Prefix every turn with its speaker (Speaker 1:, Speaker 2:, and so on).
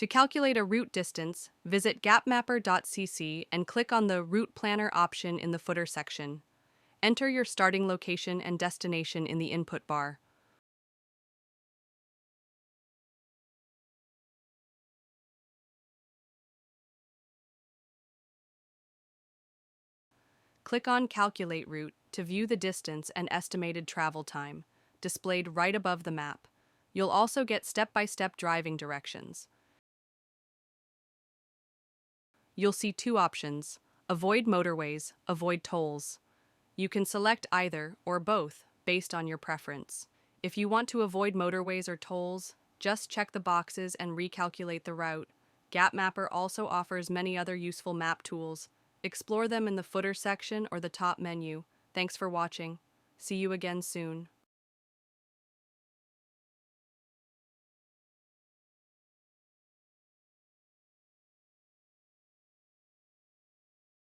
Speaker 1: To calculate a route distance, visit Gapmapper.cc and click on the Route Planner option in the footer section. Enter your starting location and destination in the input bar. Click on Calculate Route to view the distance and estimated travel time, displayed right above the map. You'll also get step-by-step driving directions. You'll see two options: Avoid Motorways, Avoid Tolls. You can select either or both based on your preference. If you want to avoid motorways or tolls, just check the boxes and recalculate the route. Gapmapper also offers many other useful map tools. Explore them in the footer section or the top menu. Thanks for watching. See you again soon.